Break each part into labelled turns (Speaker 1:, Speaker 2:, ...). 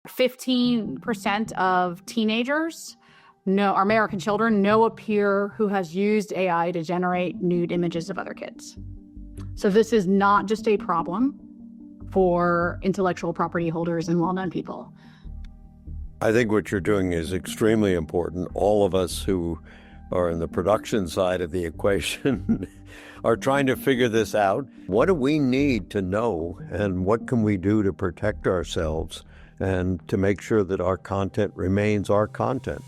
Speaker 1: 15% of teenagers our American children know a peer who has used AI to generate nude images of other kids. So this is not just a problem for intellectual property holders and well-known people.
Speaker 2: I think what you're doing is extremely important. All of us who are in the production side of the equation are trying to figure this out. What do we need to know, and what can we do to protect ourselves and to make sure that our content remains our content?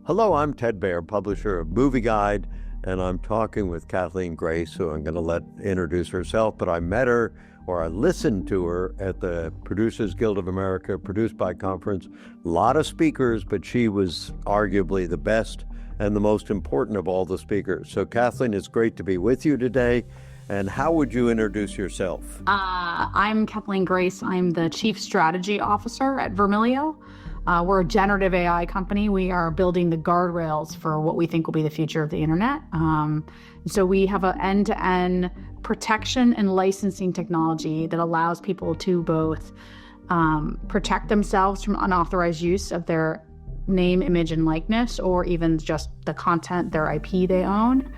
Speaker 2: Hello, I'm Ted Baehr, publisher of Movieguide, and I'm talking with Kathleen Grace, who I'm going to let introduce herself, but I met her, or I listened to her at the Producers Guild of America Produced by Conference. A lot of speakers, but she was arguably the best and the most important of all the speakers. So Kathleen, it's great to be with you today. And how would you introduce yourself?
Speaker 1: I'm Kathleen Grace. I'm the Chief Strategy Officer at Vermillio. We're a generative AI company. We are building the guardrails for what we think will be the future of the internet. So we have an end-to-end protection and licensing technology that allows people to both protect themselves from unauthorized use of their name, image, and likeness, or even just the content, their IP they own,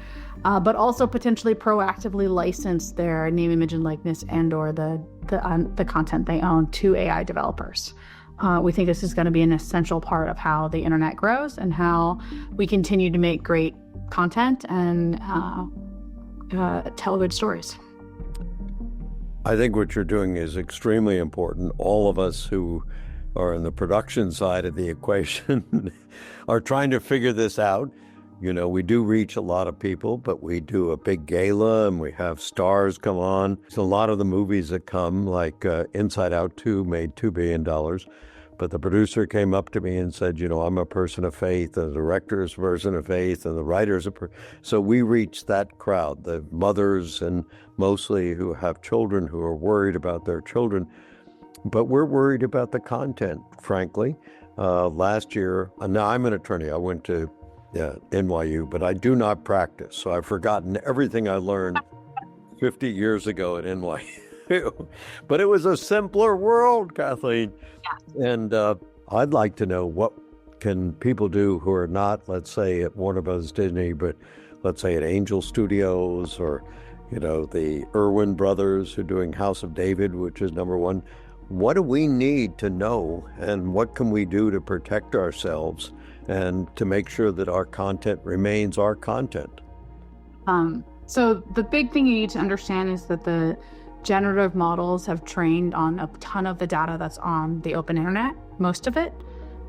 Speaker 1: but also potentially proactively license their name, image, and likeness and or the content they own to AI developers. We think this is going to be an essential part of how the internet grows and how we continue to make great content and tell good stories.
Speaker 2: I think what you're doing is extremely important. All of us who are in the production side of the equation are trying to figure this out. You know, we do reach a lot of people, but we do a big gala and we have stars come on. So a lot of the movies that come, like Inside Out 2 made $2 billion. But the producer came up to me and said, you know, I'm a person of faith, the director's a person of faith, and the writer's So we reach that crowd, the mothers and mostly who have children who are worried about their children. But we're worried about the content, frankly. Last year, now I'm an attorney. I went to NYU, but I do not practice. So I've forgotten everything I learned 50 years ago at NYU. But it was a simpler world, Kathleen. Yeah. And I'd like to know, what can people do who are not, let's say, at Warner Bros. Disney, but let's say at Angel Studios, or, you know, the Irwin brothers who are doing House of David, which is #1. What do we need to know, and what can we do to protect ourselves and to make sure that our content remains our content?
Speaker 1: So the big thing you need to understand is that the generative models have trained on a ton of the data that's on the open internet, most of it,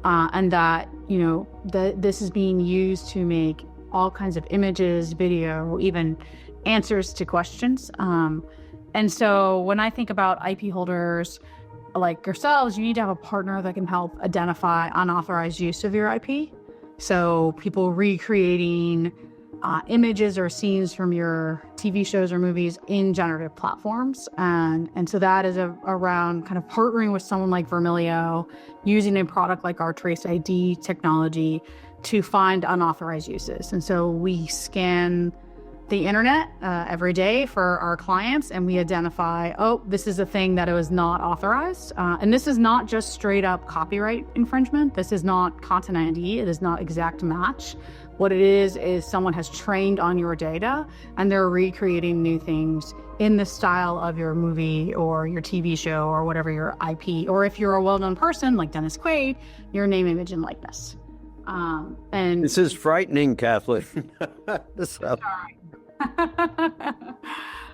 Speaker 1: and that, you know, this is being used to make all kinds of images, video, even answers to questions. And so when I think about IP holders like yourselves, you need to have a partner that can help identify unauthorized use of your IP. So people recreating images or scenes from your TV shows or movies in generative platforms. And so that is around kind of partnering with someone like Vermillio, using a product like our Trace ID technology to find unauthorized uses. And so we scan the internet every day for our clients, and we identify, oh, this is a thing that it was not authorized. And this is not just straight up copyright infringement. This is not content ID. It is not exact match. What it is someone has trained on your data and they're recreating new things in the style of your movie or your TV show or whatever your IP, or if you're a well-known person like Dennis Quaid, your name, image, and likeness. And
Speaker 2: this is frightening, Kathleen.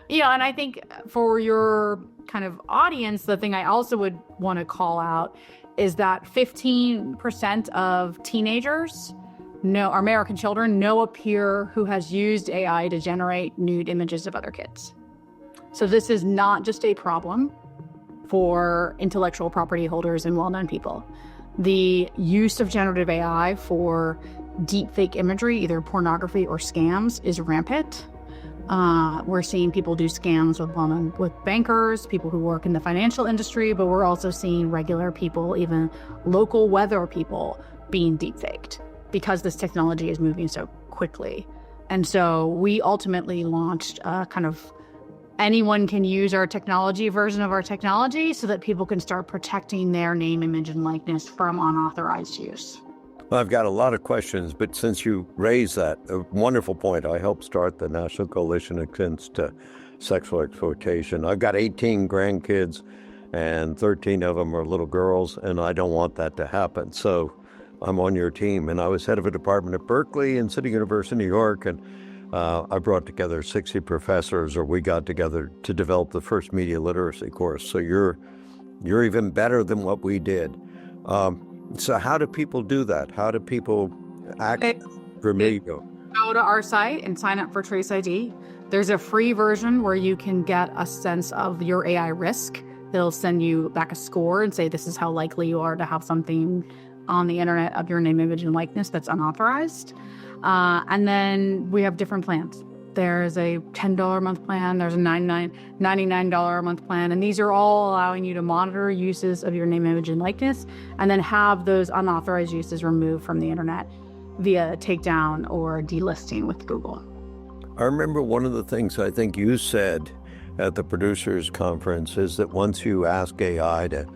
Speaker 1: Yeah, and I think for your kind of audience, the thing I also would want to call out is that 15% of teenagers our American children know a peer who has used AI to generate nude images of other kids. So this is not just a problem for intellectual property holders and well-known people. The use of generative AI for deepfake imagery, either pornography or scams, is rampant. We're seeing people do scams with bankers, people who work in the financial industry, but we're also seeing regular people, even local weather people, being deepfaked because this technology is moving so quickly. And so we ultimately launched a kind of anyone can use our technology version of our technology so that people can start protecting their name, image, and likeness from unauthorized use.
Speaker 2: Well, I've got a lot of questions, but since you raised that, a wonderful point, I helped start the National Coalition Against Sexual Exploitation. I've got 18 grandkids, and 13 of them are little girls, and I don't want that to happen. So I'm on your team. And I was head of a department at Berkeley and City University of New York, and I brought together 60 professors, or we got together to develop the first media literacy course. So you're even better than what we did. So how do people do that? How do people act? Vermillio.
Speaker 1: Go to our site and sign up for Trace ID. There's a free version where you can get a sense of your AI risk. They'll send you back a score and say, this is how likely you are to have something on the internet of your name, image, and likeness that's unauthorized. And then we have different plans. There's a $10 a month plan. There's a $99 a month plan. And these are all allowing you to monitor uses of your name, image, and likeness, and then have those unauthorized uses removed from the internet via takedown or delisting with Google.
Speaker 2: I remember one of the things I think you said at the producers conference is that once you ask AI to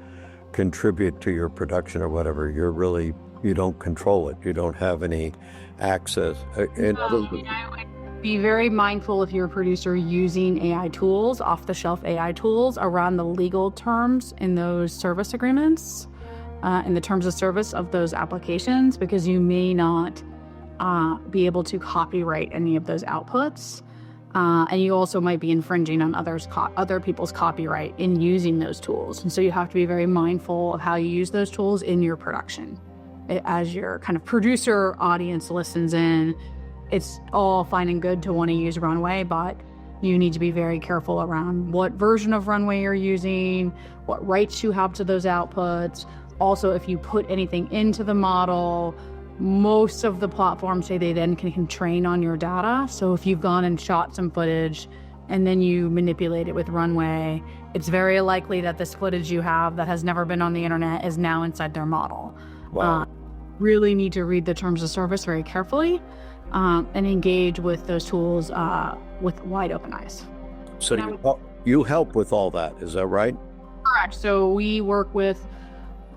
Speaker 2: contribute to your production or whatever, you don't control it. You don't have any access.
Speaker 1: Be very mindful if you're a producer using AI tools, off-the-shelf AI tools, around the legal terms in those service agreements, in the terms of service of those applications, because you may not be able to copyright any of those outputs. And you also might be infringing on other people's copyright in using those tools. And so you have to be very mindful of how you use those tools in your production. As your kind of producer audience listens in, it's all fine and good to want to use Runway, but you need to be very careful around what version of Runway you're using, what rights you have to those outputs. Also, if you put anything into the model, most of the platforms say they then can train on your data. So if you've gone and shot some footage and then you manipulate it with Runway, it's very likely that this footage you have that has never been on the internet is now inside their model.
Speaker 2: Wow.
Speaker 1: Really need to read the terms of service very carefully. And engage with those tools with wide open eyes.
Speaker 2: So you help with all that, is that right?
Speaker 1: Correct. So we work with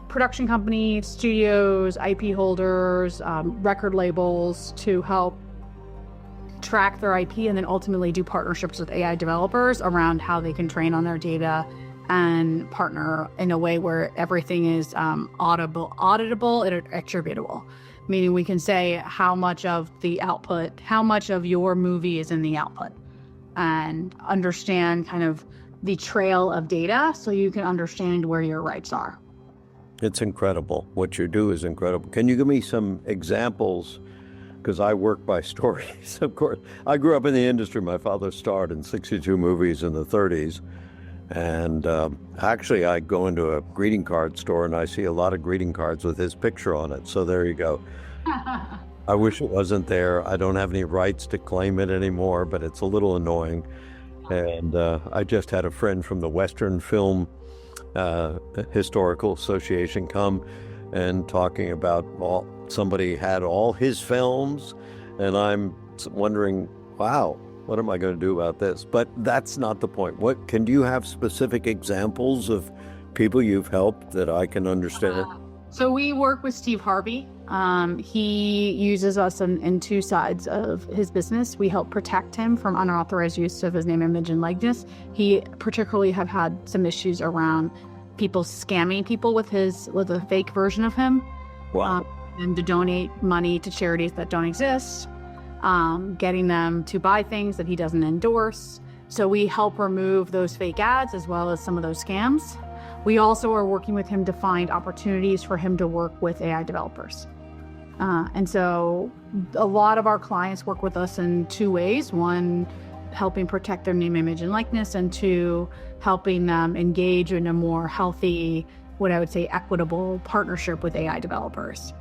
Speaker 1: production companies, studios, IP holders, record labels to help track their IP, and then ultimately do partnerships with AI developers around how they can train on their data and partner in a way where everything is auditable and attributable. Meaning we can say how much of the output, how much of your movie is in the output, and understand kind of the trail of data so you can understand where your rights are.
Speaker 2: It's incredible. What you do is incredible. Can you give me some examples? Because I work by stories, of course. I grew up in the industry. My father starred in 62 movies in the 30s. And actually, I go into a greeting card store and I see a lot of greeting cards with his picture on it. So there you go. I wish it wasn't there. I don't have any rights to claim it anymore, but it's a little annoying. And I just had a friend from the Western Film Historical Association come and talking about somebody had all his films. And I'm wondering, wow, what am I going to do about this? But that's not the point. Do you have specific examples of people you've helped that I can understand?
Speaker 1: So we work with Steve Harvey. He uses us in two sides of his business. We help protect him from unauthorized use of his name, image, and likeness. He particularly have had some issues around people scamming people with a fake version of him.
Speaker 2: Wow.
Speaker 1: And to donate money to charities that don't exist. Getting them to buy things that he doesn't endorse. So we help remove those fake ads as well as some of those scams. We also are working with him to find opportunities for him to work with AI developers. And so a lot of our clients work with us in two ways. One, helping protect their name, image, and likeness, and two, helping them engage in a more healthy, what I would say, equitable partnership with AI developers.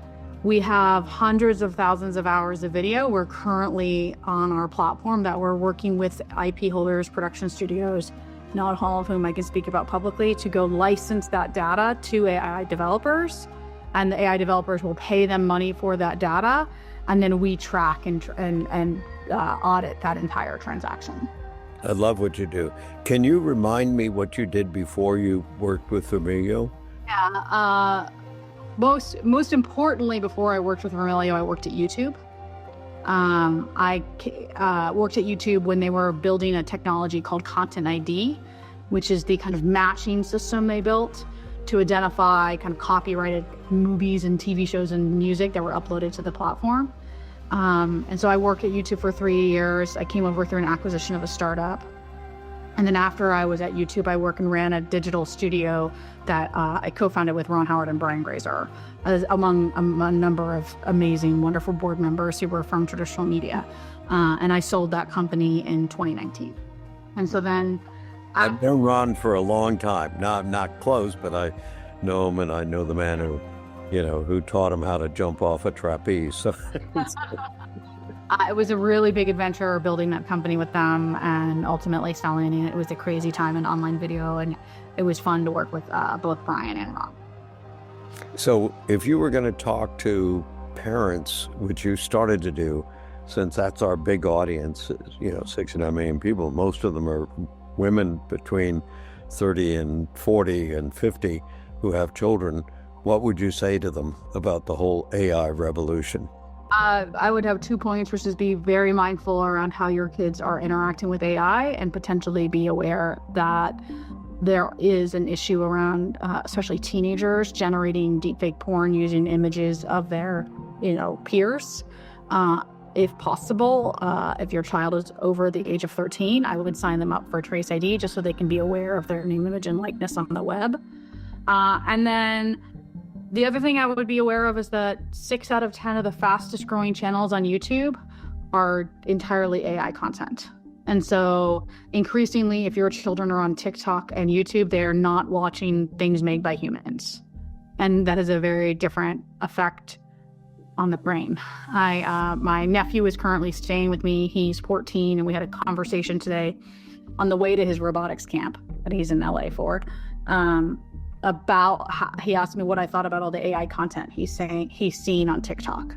Speaker 1: We have hundreds of thousands of hours of video. We're currently on our platform that we're working with IP holders, production studios, not all of whom I can speak about publicly, to go license that data to AI developers. And the AI developers will pay them money for that data. And then we track and audit that entire transaction.
Speaker 2: I love what you do. Can you remind me what you did before you worked with Vermillio?
Speaker 1: Yeah. Most importantly, before I worked with Vermillio, I worked at YouTube. I worked at YouTube when they were building a technology called Content ID, which is the kind of matching system they built to identify kind of copyrighted movies and TV shows and music that were uploaded to the platform. And so I worked at YouTube for 3 years. I came over through an acquisition of a startup. And then after I was at YouTube, I worked and ran a digital studio that I co-founded with Ron Howard and Brian Grazer, among a number of amazing, wonderful board members who were from traditional media. And I sold that company in 2019. And so then...
Speaker 2: I've known Ron for a long time. Not close, but I know him, and I know the man who taught him how to jump off a trapeze. So
Speaker 1: it was a really big adventure building that company with them and ultimately selling it. It was a crazy time in online video, and it was fun to work with both Brian and Ron.
Speaker 2: So if you were going to talk to parents, which you started to do, since that's our big audience, 69 million people, most of them are women between 30 and 40 and 50 who have children, what would you say to them about the whole AI revolution?
Speaker 1: I would have 2 points, which is be very mindful around how your kids are interacting with AI and potentially be aware that there is an issue around, especially teenagers, generating deepfake porn using images of their, peers. If possible, if your child is over the age of 13, I would sign them up for Trace ID just so they can be aware of their name, image, and likeness on the web. And then the other thing I would be aware of is that 6 out of 10 of the fastest growing channels on YouTube are entirely AI content. And so increasingly, if your children are on TikTok and YouTube, they are not watching things made by humans. And that is a very different effect on the brain. My nephew is currently staying with me. He's 14, and we had a conversation today on the way to his robotics camp that he's in LA for, about how, he asked me what I thought about all the AI content he's seen on TikTok.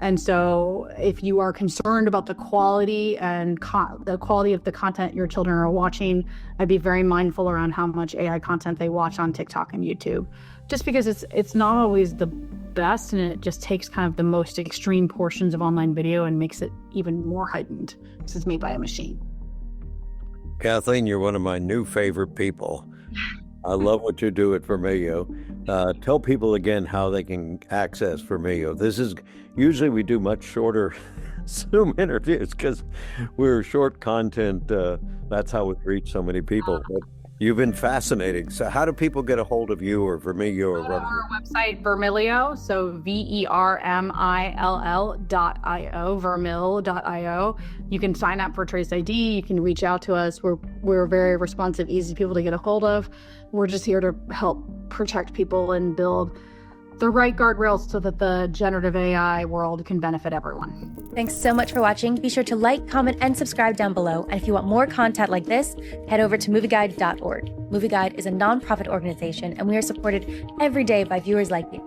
Speaker 1: And so if you are concerned about the quality and the quality of the content your children are watching, I'd be very mindful around how much AI content they watch on TikTok and YouTube, just because it's not always the best, and it just takes kind of the most extreme portions of online video and makes it even more heightened because it's made by a machine.
Speaker 2: Kathleen, you're one of my new favorite people. I love what you do at Vermillio. Tell people again how they can access Vermillio. Usually we do much shorter Zoom interviews because we're short content. That's how we reach so many people. But you've been fascinating. So how do people get a hold of you or Vermillio or whatever?
Speaker 1: Our website, Vermillio, so VERMILL.io, vermill.io. You can sign up for Trace ID. You can reach out to us. We're very responsive, easy people to get a hold of. We're just here to help protect people and build the right guardrails so that the generative AI world can benefit everyone.
Speaker 3: Thanks so much for watching. Be sure to like, comment, and subscribe down below. And if you want more content like this, head over to movieguide.org. Movieguide is a nonprofit organization, and we are supported every day by viewers like you.